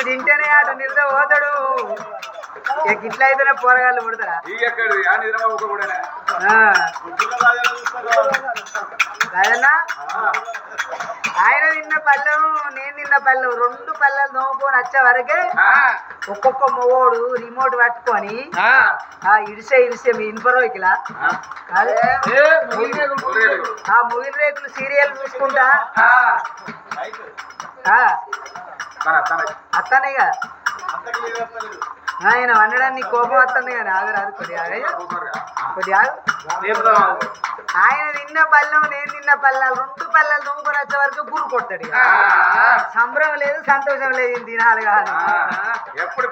తింటేనే అటు నిద్ర పోతాడు. ఇట్లా అయితేనే పోరగాళ్ళు పుడతారా? కాదన్నా ఆయన తిన్న పళ్ళెం నేను తిన్న పళ్ళెం రెండు పళ్ళెలు నవ్వుకొని వచ్చే వరకే ఒక్కొక్క మొగోడు రిమోట్ పట్టుకొని ఇడిసే మీ ఇన్ఫర్వేకిలా ఆ ముగిన రేకులు సీరియల్ చూసుకుంటా అత్తనే కదా ఆయన వండడానికి కోపం వస్తుంది కానీ ఆగరాదు కొద్దిగా ఆయన తిన్న పళ్ళెం నేను తిన్న పళ్ళాలు రెండు పళ్ళాలు నవ్వుకొని వచ్చే వరకు గురు కొడతాడు. సంబరం లేదు సంతోషం లేదు తినాలి కాదు. ఎప్పుడు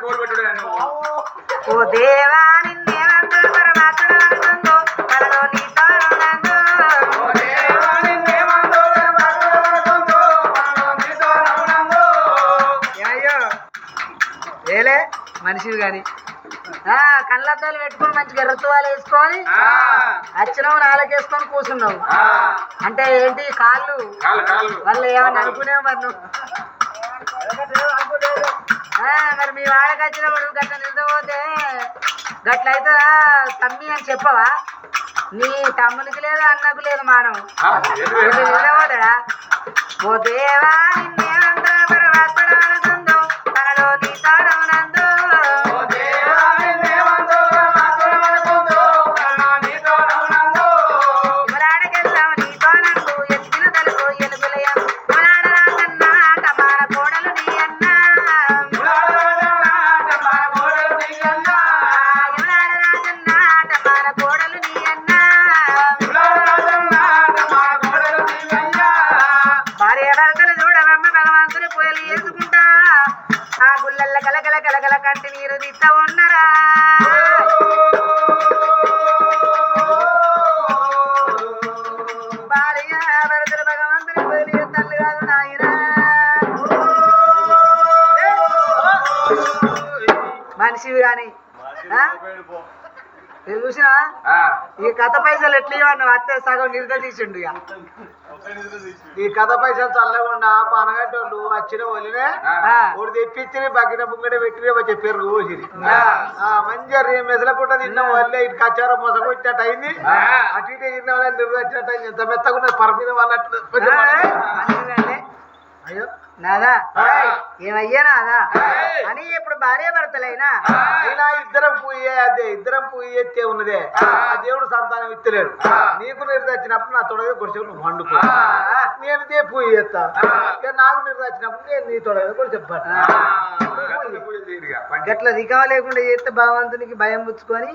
ఓ దేవా నిన్నేమందో పరమాత్మలో మనలో నీతో ఏమయ్యో ఏలే మనిషివి కానీ కళ్ళద్దాలు పెట్టుకొని మంచిగా ఎర్రతువాలు వేసుకొని అచ్చినావు నాలుగేసుకొని కూర్చున్నావు అంటే ఏంటి కాళ్ళు వాళ్ళు ఏమన్నా అనుకునేవు మరి నువ్వు మరి మీ వాడకి వచ్చినప్పుడు గట్ల నిద్రపోతే గట్ల అవుతుందా తమ్మి అని చెప్పవా? నీ తమ్మునికి లేదు అన్నకు లేదు మానవు నిద్రపోతాడా? ఓ దేవా నిన్నేమంతా పరమాత్మడుతుందో మనలో నీ తాడవునందు ఇవరాడకెళ్తావు నీతోనందు ఎత్తిన తలుపు ఎలుగులయం ఇవరాడరాజన్నా టమార కోడలు నీ అన్నా ఇవరాడరాజన్నా టమార కోడలు నీ అన్నా భార్య భర్తలు చూడవమ్మ భగవంతుని పూజలు చేసుకుంటా ఆ గుళ్ళల్ల కలకల కలకల కంటి నీరు తిత్త ఉన్నరా భార్య భర్తలు భగవంతుని పూజలు చేస్తాను కాదు నాయన. మనిషివి కానీ చూసినా ఈ కథ పైసలు ఎట్లా ఇవ్వను అత్తే సగం నిర్గతీసిండు. ఇక ఈ కథ పైసలు చల్లకుండా పనగట్టోళ్ళు వచ్చిన వదిలే ఒకటి తెప్పించి బకిన బుంగడ పెట్టి చెప్పారు రోజు మంచిగా మెసలకుండా తిన్నాం వల్లే ఇటు కచ్చారో మొసగొచ్చినట్టు అయింది. అటు ఇటు తిన్న వాళ్ళని నిర్వహించినట్టు అయింది. ఎంత మెత్తగా పర మీద వాళ్ళట్లు అయ్యో నాదా ఏమయ్యా నాదా అని ఇప్పుడు భార్య భర్తలైనా అయినా ఇద్దరం పూజ ఎత్తే ఉన్నదే ఆ దేవుడు సంతానం ఇత్తలేడు. నీకు నిర్దచ్చినప్పుడు నా తొడగా కొడిచేపు నువ్వు వండుకో, నేను దే పూజ చేస్తా. నాకు నిర్దచ్చినప్పుడు నేను నీ తొడగా కూడా చెప్పాను. గట్ల రికవ లేకుండా చేస్తే భగవంతునికి భయం పుచ్చుకొని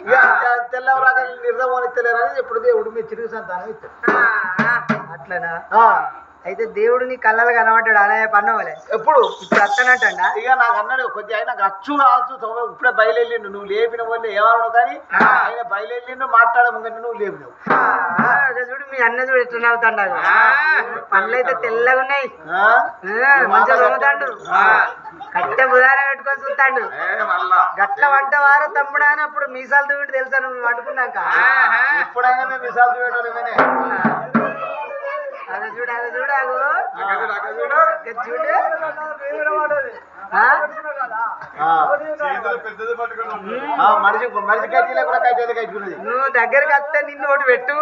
తెల్లవరాక నిర్దమని ఇత్తలేరు అని ఎప్పుడు దేవుడు మీ చిరుగు సంతానం ఇస్తాడు. అట్లనా? అయితే దేవుడు నీ కళ్ళలు కనబడ్డాడు అనే పన్నవలే ఎప్పుడు ఇప్పుడు అత్తనట్టండా? ఇక నాకు అన్నాడు కొద్దిగా ఆయన అచ్చు కావచ్చు ఇప్పుడే బయలుదేరిండు. నువ్వు లేపిన వాళ్ళు ఏమన్నావు కానీ ఆయన బయలుదేరిండు మాట్లాడముందంటే నువ్వు లేపినావు. చూడు మీ అన్న చూడు ఎట్లా నవ్వుతాడు. పనులు అయితే తెల్లగా ఉన్నాయి, మంచిగా తోముతాడు, కట్టె బుధారం పెట్టుకొని చూస్తాడు. గట్ల వంట వారు తమ్ముడా అని అప్పుడు మీసాలు తూవింటి తెలుసా నువ్వు వండుకున్నాక? ఎప్పుడైనా మేము మిసాలు చూడటమే. అది చూడు చూడు చూడు మనిషి కట్టిలో కూడా కట్టేది కట్టుకున్నది. నువ్వు దగ్గరికి వస్తే నిన్ను ఒకటి పెట్టు.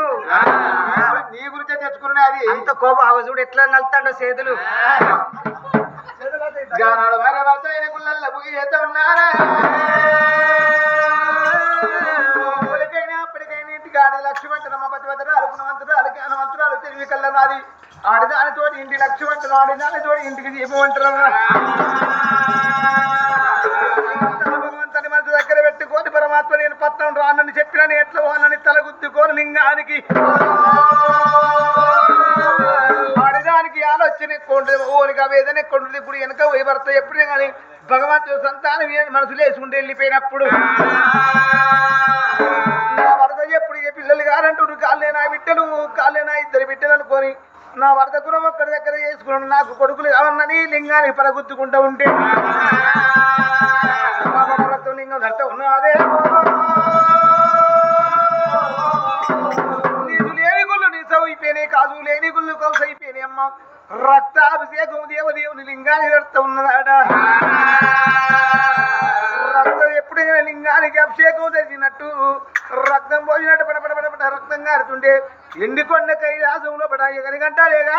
నీ గురించే తెచ్చుకున్నా అది అంత కోపం. అవ చూడు ఎట్లా నలుతాడో చేతులు. గానాడు వారి భర్త అయిన గుళ్ళల్లో ముగి చేస్తా ఉన్నారా? అప్పటికైనా ఇంటికి ఆడి లక్ష్యమంటున్నామా పతివతరు అలుకునవంతుడు అలకానవంతురాలు తెలివి కల్ల నాది ఆడిదానితోటి ఇంటి లక్ష్యమంటారు ఆడిదానితోటి ఇంటికి దీపమంటారు. భగవంతుని మనసు దగ్గర పెట్టుకోని పరమాత్మ నేను పత్రం రానని చెప్పిన ఎట్లా వానని తలగుద్దుకోని లింగానికి ఆడిదానికి ఆలోచన ఎక్కువ ఉంటుంది, ఓనికి ఆవేదన ఎక్కువ ఉంటుంది. ఇప్పుడు వెనక పోయి భర్త ఎప్పుడే కానీ భగవంతుడు సంతానం మనసులో వేసుకుంటూ వెళ్ళిపోయినప్పుడు నా వరద ఎప్పుడు పిల్లలు కారంటుడు కాళ్ళేనా బిడ్డలు కాళ్ళేనా ఇద్దరు బిడ్డలు అనుకొని నా వరద గురం ఒక్కడి దగ్గర చేసుకున్నాను. నాకు కొడుకులు కావన్నని లింగానికి పరగుద్దుకుంటూ ఉంటే లింగం కట్ట ఉన్నదే. నీదు లేని గుళ్ళు నీ సౌయిపోయినాయి, కాజు లేని గుళ్ళు కౌసు అయిపోయినాయి. అమ్మ రక్తాభిషేకం దేవదేవుని లింగాన్ని కడుతూ ఉన్నదాడా. లింగానికి అభిషేకం జరిగినట్టు రక్తం పోయినట్టు పడపడపడ రక్తం కారుతుండే ఎండికొండ కైలాసంలో పడ ఎగని గంటలేగా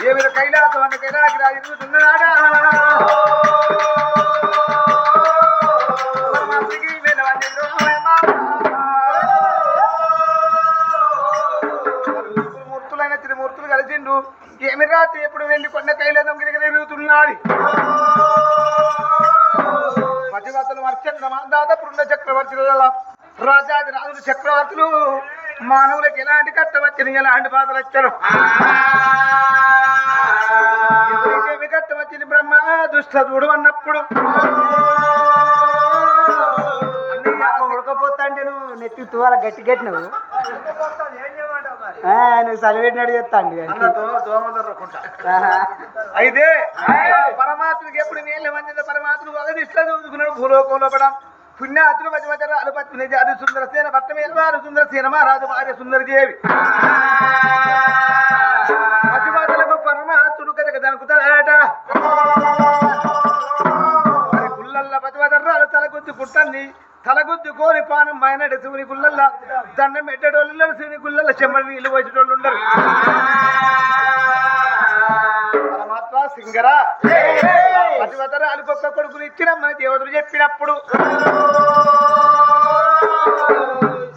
ఏమిర కైలాసం అన్న కైలాకి రాజుతున్నాడా మూర్తులైన త్రిమూర్తులు కలిసిండు ఏమి రాత్రి ఎప్పుడు వెళ్ళి కొండ కైలాసం గిరిగిరి తిరుగుతున్నాడు పతివతలు వర్చంద్రమా దాదా బృంద చక్రవర్తుల రాజాది రాజులు చక్రవర్తులు మానవులకు ఎలాంటి కట్టవచ్చని ఎలాంటి బాధలు వచ్చారు ఎవరికేమి కట్టవచ్చని బ్రహ్మ దుష్టదుడు అన్నప్పుడు ఉడకపోతా అంటే నువ్వు నెత్తి తువాల గట్టి నువ్వు నువ్వు చలిపెట్టినట్టు చెప్తాండి అయితే పరమాత్మకి ఎప్పుడు నీళ్ళు మంది పరమాత్మకు అగదిష్ట చూసుకున్నాడు భూలోకంలో పడం పుణ్యాతులు మధ్య అలుపత్ని అది సుందరసేన భర్తమేన వారు సుందరసేన మహారాజు భార్య సుందరదేవి మధ్యమాతలకు పరమాత్ముడు కనుక దనుకుతాడట మరి గుళ్ళల్ల పతివదర్రాలు తలగుద్దు కుట్టండి తలగుద్దు కోరి పానం మైనడు శివుని గుళ్ళల్ల దండం పెట్టేటోళ్ళు శివుని గుళ్ళల్ల చెమ్మడి నీళ్ళు వచ్చేటోళ్ళు ఉండరు పరమాత్మ సింగరా పతివదరాలు గొప్ప కొడుకులు ఇచ్చినమ్మని దేవతలు చెప్పినప్పుడు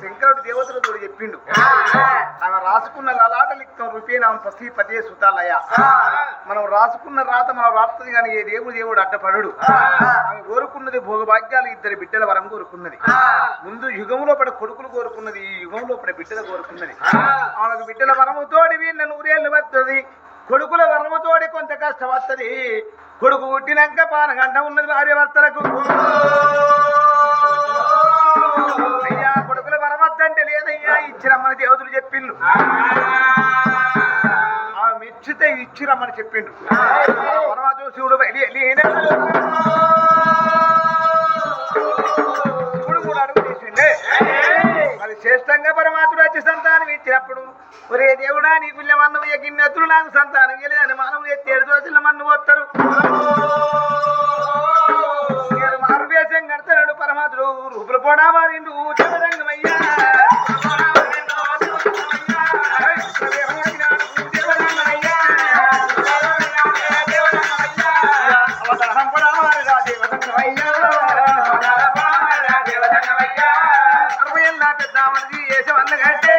శంకరుడు దేవతలతో చెప్పిండు ఆమె రాసుకున్న లలాట లిఖితం రూపేణం పదే సుతాలయ మనం రాసుకున్న రాత మనం రాస్తుంది కానీ ఏ దేవుడు అడ్డపడు ఆమె కోరుకున్నది భోగభాగ్యాలు ఇద్దరు బిడ్డల వరం కోరుకున్నది ముందు యుగంలో పడ కొడుకులు కోరుకున్నది ఈ యుగంలో పడ బిడ్డలు కోరుకున్నది ఆమెకు బిడ్డల వరముతోటి వీళ్ళ 100 ఏళ్ళు వస్తుంది కొడుకుల వరముతోటి కొంత కష్టం వస్తుంది కొడుకు పుట్టినాక పానగంట ఉన్నది భార్య భర్తలకు అయ్యా కొడుకుల వరమద్దంటే లేదయ్యా ఇచ్చిరమ్మని దేవతలు చెప్పిండు ఆమె మెచ్చితే ఇచ్చిరమ్మని చెప్పిండు పరమాత్మ శివుడు కూడా అడుగు చేసిండే మరి శ్రేష్టంగా పరమాత్ముడు వచ్చి సంతానం ఇచ్చినప్పుడు ఒరే దేవుడా నీ గుళ్ళమన్ను గిన్నెత్తులు నాకు సంతానం ఇవ్వలేదని మానవులు ఎత్తేడు దోషుల మన్ను పోతారు నేను మారువేషం కడతాడు పరమాత్ముడు రూపులు పోడా మారిండు దేవరంగమయ్యా అవతారం కూడా మారిరా దేవరంగమయ్యా 60 ఏళ్ళ పెద్ద మనిషి వేసవన్న కట్టే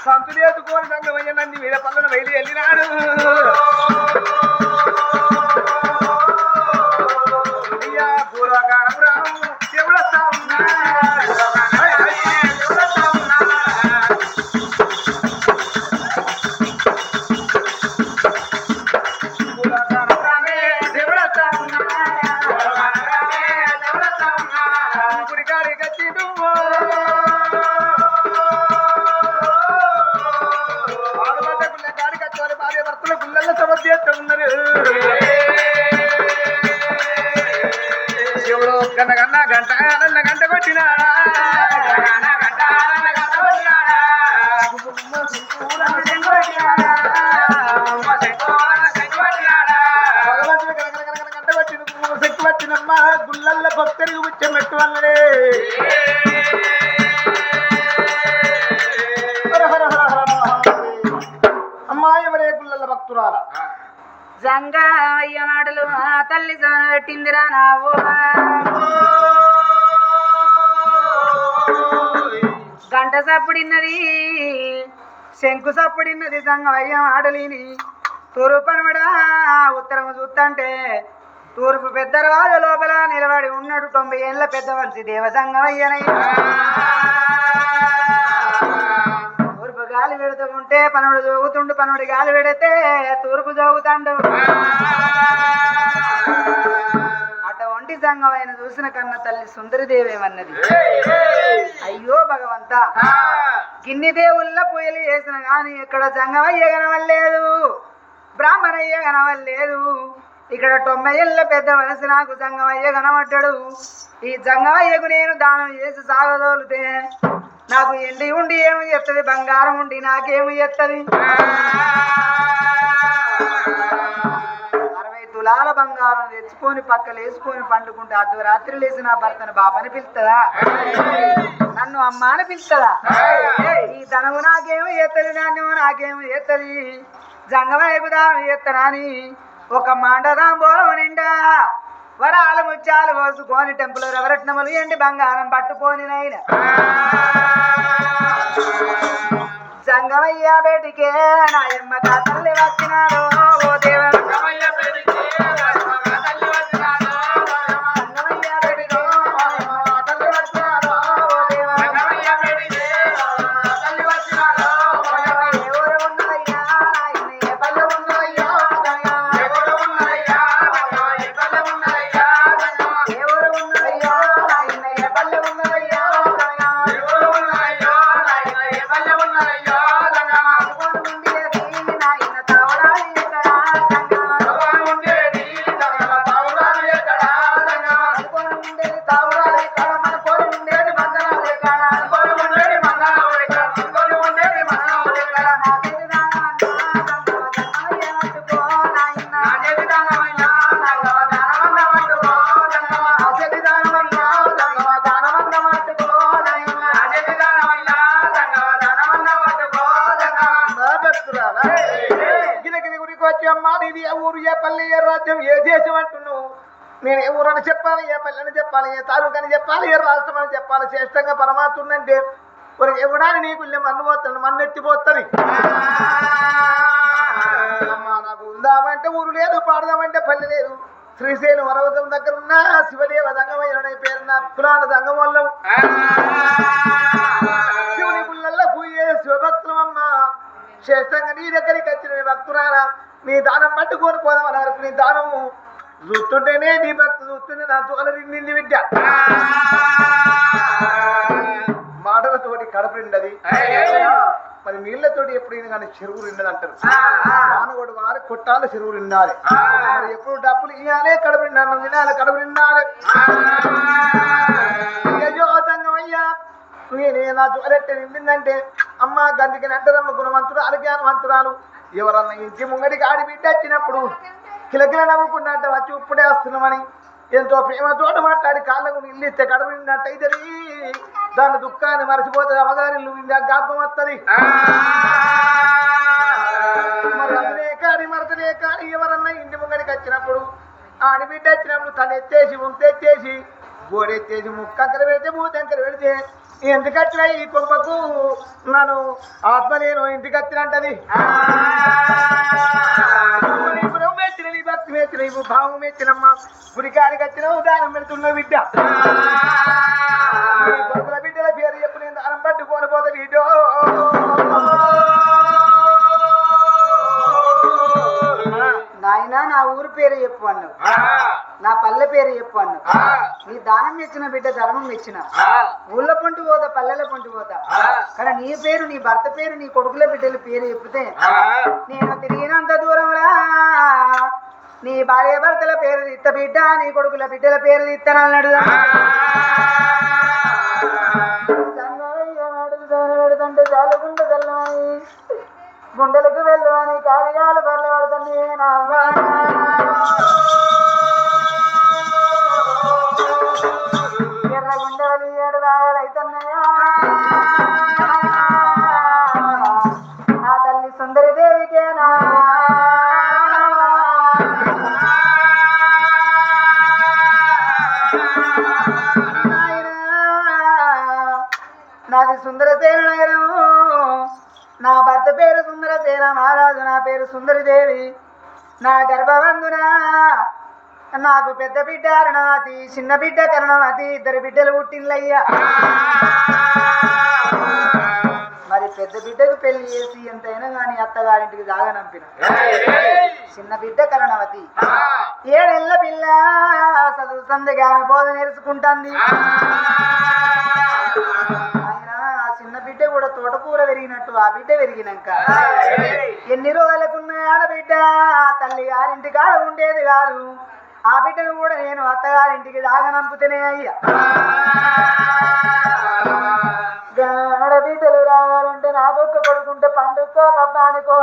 సంతులు ఎత్తుకోని సంగమయ్య నంది మీద పల్లన బయలు వెళ్ళినాడు అయ్యా పూర్వకాలం రాము ఎవడొస్తా గుడికాడి కట్టిడు కాడి కట్టారు భార్య భర్తల గుళ్ళల్లో సమర్థ ఉన్నారు శివుడు గన్న గంట కొట్టినా భగవంతుడు గంట కొట్టిన గుడికి వచ్చినమ్మా గుళ్ళల్ల భక్తుడికి ముచ్చమెట్టు వల్లనే అమ్మా ఎవరే గుళ్ళల్ల భక్తురాల జంగయ్య మాటలు ఆ తల్లి పెట్టిందిరా నావు గంట సప్పుడిన్నది శంకు సప్పుడిన్నది జంగయ్య మాటలిని తూర్పనబడా ఉత్తరం చూస్తంటే తూర్పు పెద్దరాజు లోపల నిలబడి ఉన్నాడు 90 ఏళ్ళ పెద్ద మనిషి దేవసంగమయ్యనయ్య తూర్పు గాలి పెడుతుంటే పనుడు జోగుతుండు పనుడి గాలి పెడితే తూర్పు జోగుతాండు అటువంటి సంగమైన చూసిన కన్న తల్లి సుందరిదేవేమన్నది అయ్యో భగవంత గిన్ని దేవుళ్ళ పూయలు చేసిన గాని ఇక్కడ సంగమయ్య కనవల్లేదు బ్రాహ్మణయ్య కనవల్లేదు ఇక్కడ 90 ఏళ్ళ పెద్ద వయసు నాకు సంగమయ్య కనబడ్డాడు ఈ సంగమయ్యకు నేను దానం చేసి సాగదోలితే నాకు ఎండి ఉండి ఏమి చేస్తుంది బంగారం ఉండి నాకేమి చేస్తుంది 60 తులాల బంగారం తెచ్చుకొని పక్కలు వేసుకొని పండుకుంటే అర్ధరాత్రి లేచి నా భర్తను బాపని పిలుస్తుందా నన్ను అమ్మ అని పిలుస్తుందా ఈ ధనము నాకేమి చేస్తుంది నాణ్యము నాకేమి చేస్తుంది జంగమయ్యకు దానం చేస్తానా అని ఒక మాండదాంబోలం నిండా వరాల ముత్యాలు కోసుకొని టెంపుల్ రవరత్నములు ఎండి బంగారం పట్టుకొని నైన సంగమయ్య బేటికే నాయమ్మ తల్లి వచ్చినాడు ఓ దేవ సంగమయ్య బేటికే తల్లి వచ్చినాడు సంగమయ్య బేటికే తల్లి వచ్చినాడు ఓ దేవ సంగమయ్య బేటికే తల్లి వచ్చినాడు ఎవరు ఉన్నాయ్యా నాయనే పల్ల ఉన్నాయ్యా ఎవరు ఉన్నాయ్యా నాయనే పల్ల ఉన్నాయ్యా ఎవరు ఉన్నాయ్యా నాయనే పల్ల ఉన్నాయ్యా ఎవరు ఉన్నాయ్యా నాయనే పల్ల ఉన్నాయ్యా ఊరు ఏ పల్లె ఏ రాజ్యం ఏ దేశం అంటున్నావు నేను ఏ ఊరని చెప్పాలి ఏ పల్లెని చెప్పాలి ఏ తాలూకని చెప్పాలి ఏ రాష్ట్రం అని చెప్పాలి శ్రేష్టంగా పరమాత్ముందంటే ఒక ఎవడాని నీకు మన్ను పోతాను మన్ను ఎత్తిపోతుంది నాకు ఉందామంటే ఊరు లేదు పాడదామంటే పల్లె లేదు శ్రీశైలం పర్వతం దగ్గర ఉన్న శివదేవ సంగమయ్య పేరు నా కులాల సంగం వల్ల శివుని గుళ్ళల్లో పూజే శివభక్తులమ్మ శ్రేష్టంగా నీ దగ్గరికి వచ్చిన భక్తురాలా నీ దానం పట్టుకొని పోదామని వరకు నీ దానము చూస్తుంటేనే నీ భక్తు చూస్తుంటే నా తోల నిండి విద్య మాటలతోటి కడుపు నిండది మరి నీళ్లతోటి ఎప్పుడు కానీ చెరువు నిండది అంటారు మానవుడు వారి కొట్టాలి చెరువు నిండాలి మరి ఎప్పుడు డబ్బులు ఇవ్వాలి కడుపు నిండాలి వినాలి కడుపు నిండాలి అయ్యో సంగమయ్యా నేనే నా తోలెట్ట నిండిందంటే అమ్మ గందికి అంటారమ్మ గుణవంతురాలు జ్ఞానవంతురాలు ఎవరన్నా ఇంటి ముంగడికి ఆడి బిడ్డ వచ్చినప్పుడు కిలకిల నవ్వుకున్నట్ట వచ్చి ఇప్పుడే వస్తున్నామని ఎంతో ప్రేమతోట మాట్లాడి కాళ్ళకు ఇల్లు ఇస్తే కడుపు నిన్నట్టయితే దాని దుఃఖాన్ని మర్చిపోతుంది అవగారిల్లు జ్ఞాపకం వస్తుంది మరి అందునే కానీ మరతనే కానీ ఎవరన్నా ఇంటి ముంగడికి వచ్చినప్పుడు ఆడిబిడ్డ వచ్చినప్పుడు తను ఎత్తేసి ముంతెత్తేసి గోడెత్తేసి ముక్కక్కర పెడితే మూతంకర పెడితే ఎందుకు వచ్చినా ఈ కొంపకు నన్ను ఆత్మ నేను ఇంటికి వచ్చినంటది మెచ్చిన నీ భక్తి మెచ్చిన ఈ భావం మెచ్చినమ్మా గుడికాడికి వచ్చినావు దానం పెడుతున్నావు బిడ్డ కొడుకుల బిడ్డల పేరు చెప్పు నేను దానం పట్టుకొని పోతా బిడ్డో నాయన నా ఊరు పేరు చెప్పు అన్నావు నా పల్లె పేరు చెప్పు అన్నావు నీ దానం మెచ్చిన బిడ్డ ధర్మం మెచ్చిన ఊళ్ళ పంటు పోతా పల్లెల పంటు పోతా కానీ నీ పేరు నీ భర్త పేరు నీ కొడుకుల బిడ్డల పేరు చెప్తే నేను తిరిగినంత దూరంలా నీ భార్య భర్తల పేరు ఇత్త బిడ్డ నీ కొడుకుల బిడ్డల పేరు ఇత్తనన్నాడు పెడుతుంటే చాలుకుంటే చల్లమని గుండెలకు వెళ్ళు అని కార్యాలు బర్ల పడుతుంది నాయనా, నాది సుందరసేన నగరం. నా భర్త పేరు సుందరసేన మహారాజు, నా పేరు సుందరిదేవి. నా గర్భవందున నాకు పెద్ద బిడ్డ అరుణవతి, చిన్న బిడ్డ కరుణవతి, ఇద్దరు బిడ్డలు పుట్టిండ్లయ్యా. మరి పెద్ద బిడ్డకు పెళ్లి చేసి ఎంతైనా గాని అత్తగారింటికి జాగనంపిన. చిన్న బిడ్డ కరుణవతి 7 ఏళ్ల పిల్ల, చదువు సందగా బోధ నేర్చుకుంటుంది. ఆయన ఆ చిన్న బిడ్డ కూడా తోటకూర పెరిగినట్టు ఆ బిడ్డ పెరిగినాక ఎన్ని రోజులకున్న ఆడబిడ్డ తల్లి గారింటి కాడ ఉండేది కాదు. ఆ బిడ్డను కూడా నేను అత్తగారింటికి దాగనంపుతేనే అయ్యా. ఆడబిడ్డలు రావాలంటే నాకొక్క కొడుకుంటే పండుగకో పబ్బానికో,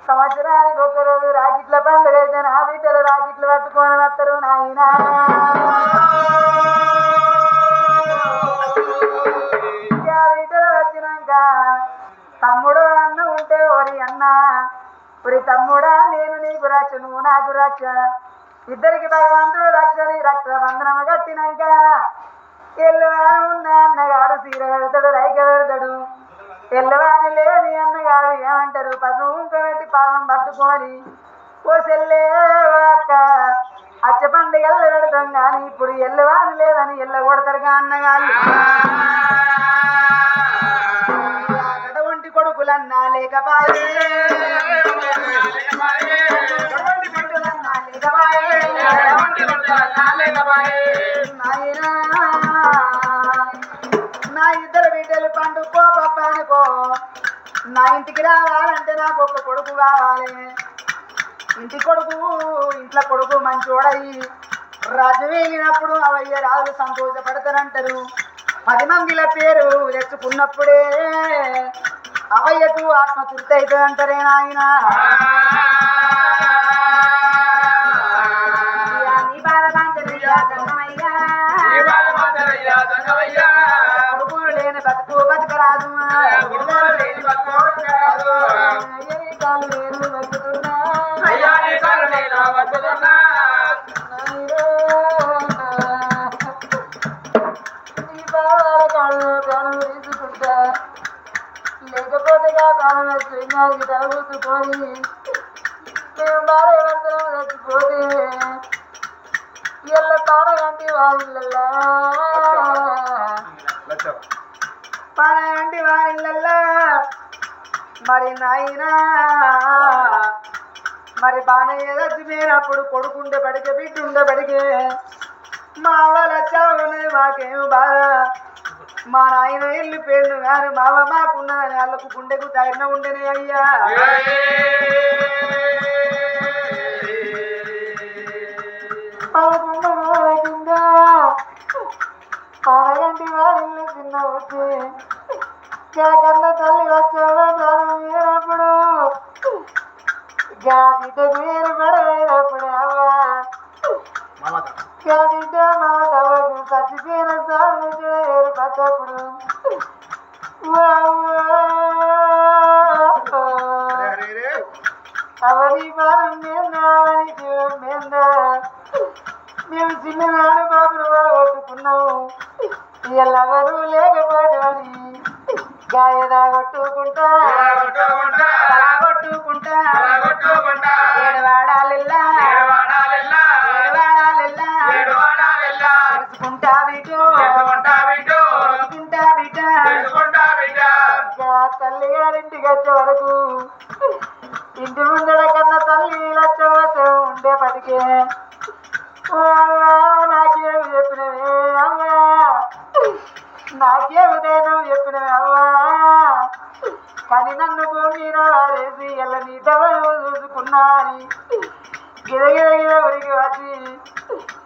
సంవత్సరానికి ఒక రోజు రాకెట్ల పండుగ అయితే నా బిడ్డలు రాకెట్లు పట్టుకొని వస్తారు. నాయనా బిడ్డలు వచ్చినాక తమ్ముడు అన్న ఉంటే ఓరి అన్న, ఒరి తమ్ముడా నేను నీకు రక్ష, నువ్వు నాకు రక్ష, ఇద్దరికి భగవంతుడు రక్షని రక్ష బంధనం కట్టినాక ఎల్లువాని ఉన్న అన్నగాడు సీర పెడతాడు, రైక పెడతాడు. ఎల్లవాని లేని అన్నగాడు ఏమంటారు, పసుపు పెట్టి పాదం పట్టుకొని ఓ సెల్లే అక్క అచ్చ పండుగల్లో పెడతాం కానీ ఇప్పుడు ఎల్లవాని లేదని ఎల్ల కొడతారుగా అన్నగాళ్ళు. ఒంటి కొడుకులన్నా లేకపాయే, నా ఇద్దరు బిడ్డలు పండుకో పబ్బానికో, నా ఇంటికి రావాలంటే నాకు ఒక కొడుకు కావాలి. ఇంట్లో కొడుకు మంచోడయి రాజ్యం వెళ్ళినప్పుడు అవయ్య రాజులు సంతోషపడతారంటారు. 10 మందిల పేరు తెచ్చుకున్నప్పుడే అవయ్యకు ఆత్మతృప్తి అవుతుంది అంటారే నాయన. కొడుకులు లేని బతుకు బతకరాదు, తీసుకుంటా లేకపోతే కాలం శ్రీనాథ్కి తలబూసుకొని మేము బాగా ఎవరితో చచ్చిపోతే ఇళ్ళ పాడగంటి వారిళ్ళల్లా, పాడగంటి వారిళ్ళల్లా. మరి నాయనా మరి బాణయ్య చచ్చిపోయినప్పుడు కొడుకుంటే బడికే బిడ్డ ఉండే బడికే మా వాళ్ళ ఉన్నది మాకేమో బాగా. మా నాయన ఇల్లు పేర్లు కానీ మావ మాకున్నదని వాళ్ళకు గుండెకు ధైర్యం ఉండేనే అయ్యా. పాడగంటి వారిల్లు చిన్న వచ్చి కన్న తల్లి వచ్చేటప్పుడు బిడ్డకు ఏర్పడైనప్పుడు అవ్వా బిడ్డ మమతవ్వకు చచ్చిపోయిన సాగు ఏర్పడ్డప్పుడు అవని భారం మీద అవని జీవం మీద మేము చిన్ననాడు బాబును కొట్టుకున్నాము. ఎల్లవరూ లేకపోవని గాయదా కొట్టుకుంటా ఏడవాడాలిల్లా తెలుసుకుంటా బిడ్డ తల్లి గారింటికి వచ్చే వరకు ఇంటి ముందర కన్నా తల్లి లచ్చవచ్చ ఉండేపటికే నాకేమి చెప్పినవే అవ్వా, నాకేమిదేనో చెప్పినవే అవ్వా. కానీ నన్ను భూమిన వారేసి ఎల్ల నీ తవను చూసుకున్నాని గిరగిర ఉరికి వచ్చి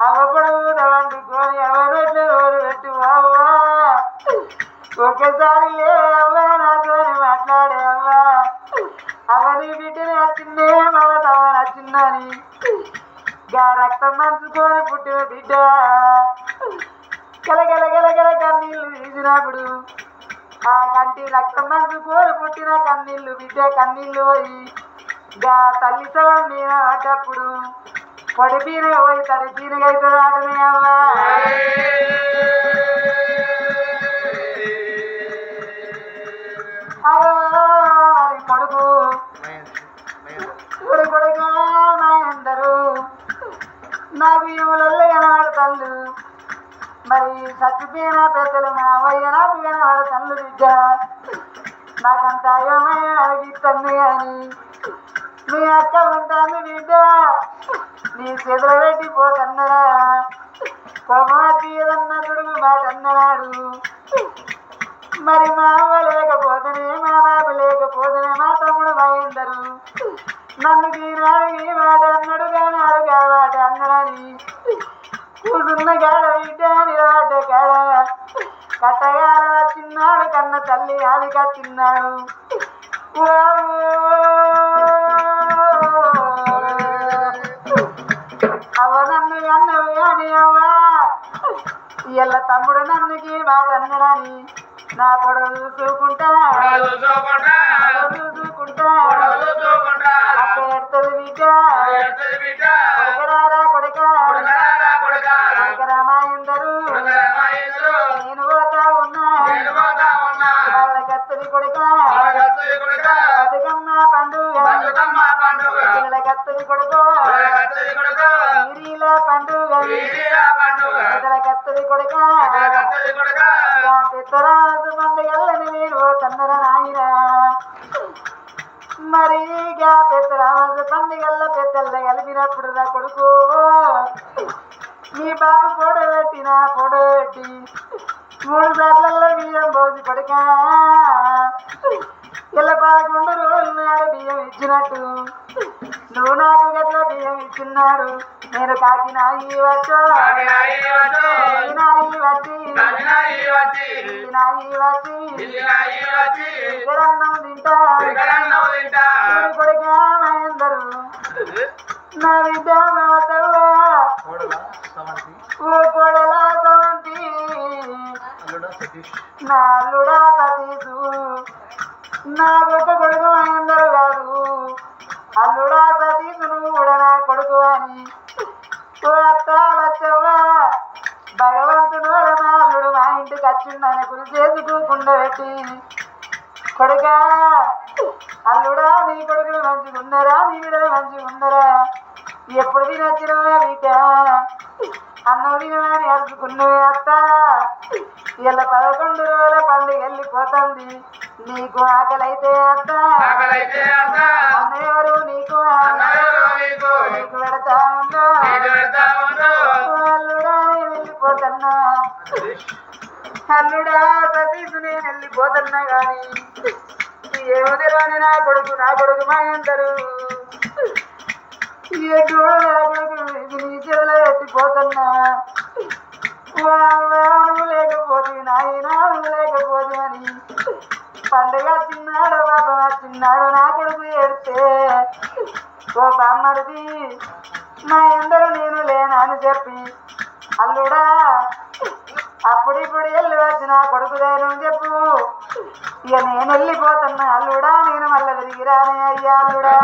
అవ్వపడవు వండుకొని ఎవరొట్లు రోజు పెట్టు అవ్వా. ఒక్కసారి లేవవ్వా నాతోని మాట్లాడే అవ్వా, అవని బిడ్డని వచ్చిందే మమత నచ్చిందని రక్తం మంచుకొని పుట్టిన బిడ్డ గలగల కన్నీళ్ళు తీసినప్పుడు ఆ కంటి రక్తం మంచుకొని పుట్టిన కన్నీళ్ళు బిడ్డ కన్నీళ్ళు పోయి తల్లి సవం మీద పడ్డప్పుడు పొడి పీనగ పోయి తడి పీనగ అవుతుంది ఆటనే అవ్వ మరి కొడుకు కొడుకు మా అందరూ నాకు ఇవులల్లో కనబడతాళ్ళు మరి చచ్చిపోయిన పెద్దలు మా అవ్వయ్య నాకు కనబడతాళ్ళు బిడ్డ నాకంత అయోమయ అడిగిస్తుంది అని మీ అక్క ఉంటాను బిడ్డ నీ చేతులు పెట్టిపోతున్నరా కొమ్మతి ఏదన్నా కొడుకు మాట అన్నాడు మరి మా అవ్వ లేకపోతేనే మా బాబు లేకపోతేనే మా తమ్ముడు మహేందరు నన్ను ఈనాడు ఈ మాట అన్నాడు కానీ అడుగా మాట అన్నాడని కూతున్న కాడ బిడ్డ నిలబడ్డ కాడ కట్టగాల వచ్చిన్నాడు కన్న తల్లి అది కచ్చిన్నాడు అవ్వ నన్ను అన్నవు కానీ అవ్వ ఇలా తమ్ముడు నన్నుకి మాట అన్నాడని నా పొడవు చూసుకుంటా చూసుకుంటా అక్క ఎడుతుంది బిడ్డ కొడుకరారా కొడుక కొడుకరామాయందరు నేను పోతా ఉన్నా వాళ్ళ కత్తరి కొడుక బతుకమ్మ పండుగ పిల్లల కత్తరి కొడుకు వీరిల పండుగ పిల్లల కత్తరి కొడుక పెద్దరాజు పండుగలని నేను తన్నర నాయన మరి పెద్దరాజు పండుగల్ల పెద్దల్ల కలిపినప్పుడు నా కొడుకు నీ బాబు పొడబెట్టిన పొడబెట్టి 3 సార్లలో బియ్యం పోసి కొడుక ఇలా 11 రోజులు నాడు బియ్యం ఇచ్చినట్టు నువ్వు నాకు గట్ల బియ్యం ఇచ్చిన్నాడు నేను కాకినాయి వచ్చి అన్నం తింటా కొడుక మహేందరు నా బిడ్డ మమతవ్వా ఓ కొడలా సవంతి నా అల్లుడా సతీసు నా గొప్ప కొడుకు మహేందరు కాదు అల్లుడా సతీసు నువ్వు కూడా నా కొడుకు అని ఓ అత్త లచ్చవ్వా భగవంతుడు మా అల్లుడు మా ఇంటికి వచ్చిందని గురి చేసుకుండ పెట్టి కొడుక అల్లుడా నీ కొడుకులు మంచిగా ఉన్నారా నీ బిడ్డలు మంచిగా ఉన్నారా ఎప్పుడు తినొచ్చినవా బిడ్డ అన్నం తినమని అరుచుకున్నవే అత్త ఇలా 11 రోజుల పండుగ వెళ్ళిపోతుంది నీకు ఆకలైతే అత్త అన్నెవరు నీకు నీకు పెడతా ఉందో అల్లుడా వెళ్ళిపోతున్నా అల్లుడా సతీసు నేను వెళ్ళిపోతున్నా గాని ఏమని రాని నా కొడుకు మహేందరు ఏ చూడు నా కొడుకు నీ చెవులో ఎత్తిపోతున్నా నువ్వు లేకపోతే నాయనా నువ్వు లేకపోతే అని పండుగ చిన్నాడు బాబా చిన్నాడు నా కొడుకు ఏడితే ఓ బామ్మడిది మా అందరూ నేను లేనా అని చెప్పి అల్లుడా అప్పుడిప్పుడు వెళ్ళి వచ్చి నా కొడుకు ధైర్యం చెప్పు ఇక నేను వెళ్ళిపోతున్నా అల్లుడా నేను మళ్ళీ తిరిగి రానే అయ్యా అల్లుడా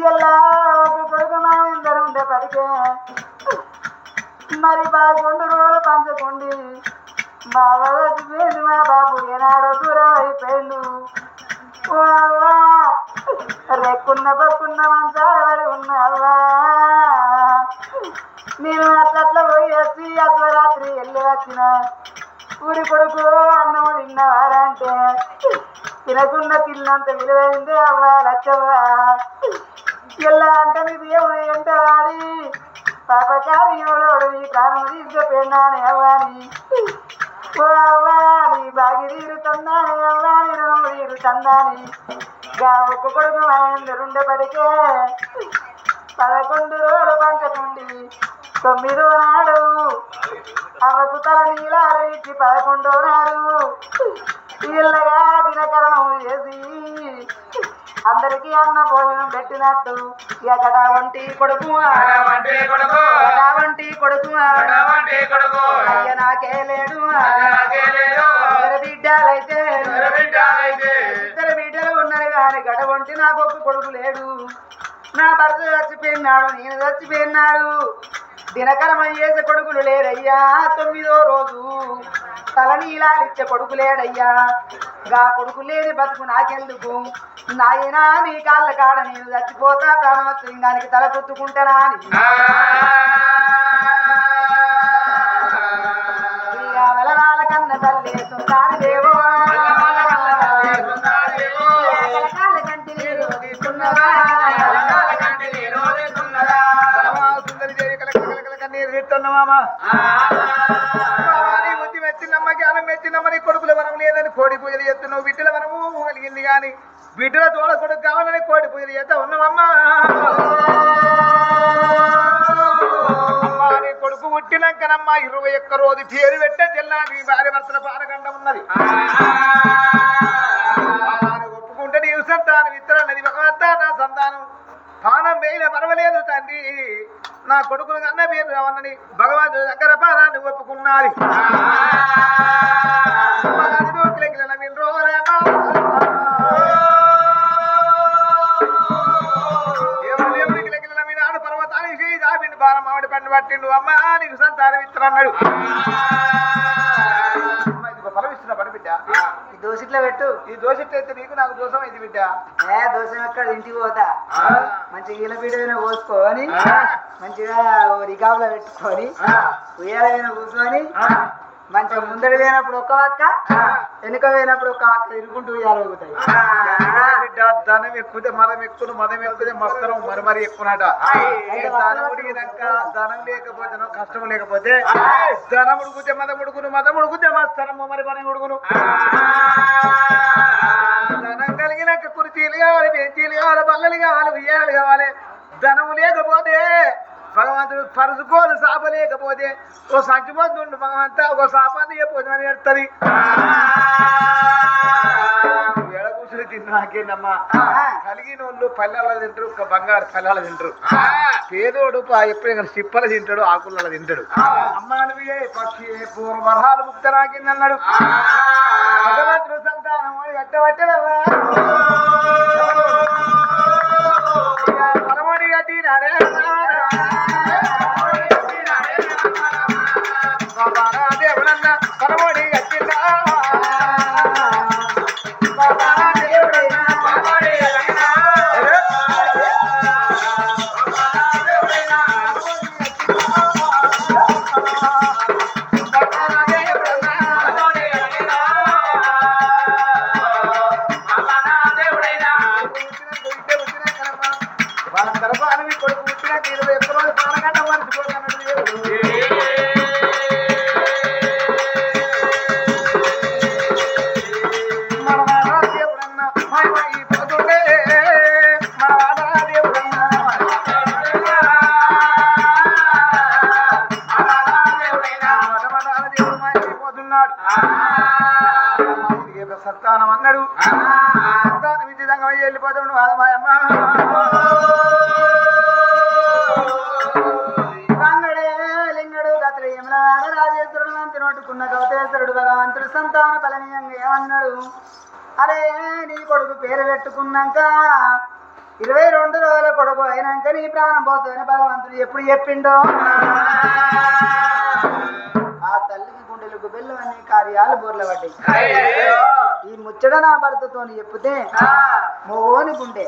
ఇలా ఒక కొడుకు మా అందరూ ఉండేపటికే మరి 11 రోజులు పంచకుండి మా వదిలిపోయింది మా బాబు ఏనాడో దూరం అయిపోయిండు ఓ అవ్వా రెక్కున్న పక్కున్న మంచాడబడి ఉన్నావా నేను అట్లట్లా పోయి వచ్చి అర్ధరాత్రి వెళ్ళి వచ్చిన ఊరి కొడుకు అన్నం తిన్నవారా అంటే తినకుండా తిన్నంత విలువైంది అవ్వా లచ్చవ్వా ఇలా అంటే నీ దేవుడు ఎంట వాడి పాపకార్యంలోడు నీ ప్రాణం తీసుకుపోయినానే అవ్వాని ఓ అవ్వా నీ బాగి తీరుతుందాని అవ్వా నీ రుణం తీరుతుందాని ఒక్క కొడుకు మహేందరుండేపటికే 11 రోజులు పంచకుండి 9వ నాడు అవ్వకు తల నీలాలు ఇచ్చి 11వ నాడు ఇళ్ళగా దినకరము చేసి అందరికీ అన్న భోజనం పెట్టినట్టు ఎగట వంటి కొడుకు అయ్య నాకే లేడు ఇద్దరు బిడ్డలైతే 2 బిడ్డలు ఉన్నారు కానీ నాకు ఒక కొడుకు లేడు, నా భర్త చచ్చిపోయినాడు, నేను చచ్చిపోయినాడు, దినకరమని చేసే కొడుకులు లేరయ్యా, 9వ రోజు తలనీలాలిచ్చే కొడుకు లేడయ్యా, గా కొడుకు లేని బతుకు నాకెందుకు, నాయనా నీ కాళ్ళ కాడ నేను చచ్చిపోతా, ప్రాణవత్సలింగానికి తల కొత్తుకుంటానా అని వెలనాల కన్న తల్లి సుందారి దేవో మెచ్చినమ్మని కొడుకుల వరం లేదని కోడి పూజలు చేస్తున్నావు, బిడ్డల వరము కలిగింది గాని బిడ్డల తోడ కొడుకు కావాలని కోడి పూజలు చేస్తా ఉన్నావమ్మా. నీ కొడుకు పుట్టినాకనమ్మా 21 రోజు పేరు పెట్టే తెల్లా నీ భార్య భర్తల పారగండ ఉన్నది, ఒప్పుకుంటే నీవు సంతానం ఇతరన్నది భగవంతా, నా సంతానం పానం వేయిన పర్వాలేదు తండ్రి, నా కొడుకులు కన్నా పేరు రావన్నని భగవంతుడి దగ్గర పారాన్ని ఒప్పుకున్నది. పర్వతానికి దాబిండి బారం ఆవిడ పండు పట్టిండు, అమ్మా నీకు సంతానం ఇస్తారన్నాడు. పరమిస్తున్నా పడి బిడ్డ, ఈ దోషిట్లో పెట్టు, ఈ దోషిట్లు అయితే నీకు నాకు దోషం ఇది బిడ్డ. దోషం ఎక్కడ ఇంటికి పోతా మంచిగా ఈల పీడ పోసుకొని మంచిగా రికాబ్లో పెట్టుకొని ఉయ్యాల మీద కూర్చొని మంచిగా ముందడి పోయినప్పుడు ఒక పక్క వెనుక పోయినప్పుడు ఒక పక్క ఇరుకుంటూ ఉయ్యాలు ఊగుతాయి. బిడ్డ ధనం ఎక్కుతే మదం ఎక్కును, మదం ఎక్కుతే మస్తరం మరి ఎక్కునట. ధనం ఉడిగినాక ధనం లేకపోతే కష్టం లేకపోతే ధనం ఉడుకుతే మదం ఉడుకును, మదం ఉడుకుతే మస్తరము మరి ఉడుకును. ధనం కలిగినాక కుర్చీలు కావాలి, బెంచీలు కావాలి, బల్లలు కావాలి, ఉయ్యాలు కావాలి. ధనము లేకపోతే భగవంతుడు పరుచుకోదు, సాప లేకపోతే ఓ సంచిపోతుండు భగవంతా, ఒక సాపాన్ని చెప్పని ఎడుతుంది. ఎడ కూర్చుని తిన్నాకేనమ్మా, కలిగిన వాళ్ళు పల్లెల తింటారు, ఒక బంగారు పల్లెల తింటారు. పేదోడు ఎప్పుడు సిప్పలు తింటాడు, ఆకుల తింటాడు. అమ్మానువే పక్షి పూర్వరహాలు ముక్త నాకిందన్నాడు. భగవంతుడు సంతానం కట్టబట్టడవా పరమడి కట్టినాడే దేవుడన్నా, పరమడి కట్టినా వాళ్ళ తరఫు కొడుకు పుట్టినాక 21 రోజు పానగంట మర్చిపోతున్నట్టు దేవుడన్నా ఈ పోతుండే మన దేవుడన్నా దేవుడు పోతున్నాడు. సంతానం అన్నాడు, సంతానం విధంగా వెళ్ళిపోతాడు మాయమ్మ. రాజేశ్వరుడు అంత నోటుకున్న కవతేశ్వరుడు భగవంతుడు సంతాన బలనీయంగా ఏమన్నాడు, అరే నీ కొడుకు పేరు పెట్టుకున్నాక 22 రోజుల కొడుకు అయినాక నీ ప్రాణం పోతుందని భగవంతుడు ఎప్పుడు చెప్పిండో, ఆ తల్లికి గుండెలకు బెల్లం అనే కార్యాలు బోర్ల పడ్డాయి. ఈ ముచ్చట నా భర్తతో చెప్తే మోని గుండె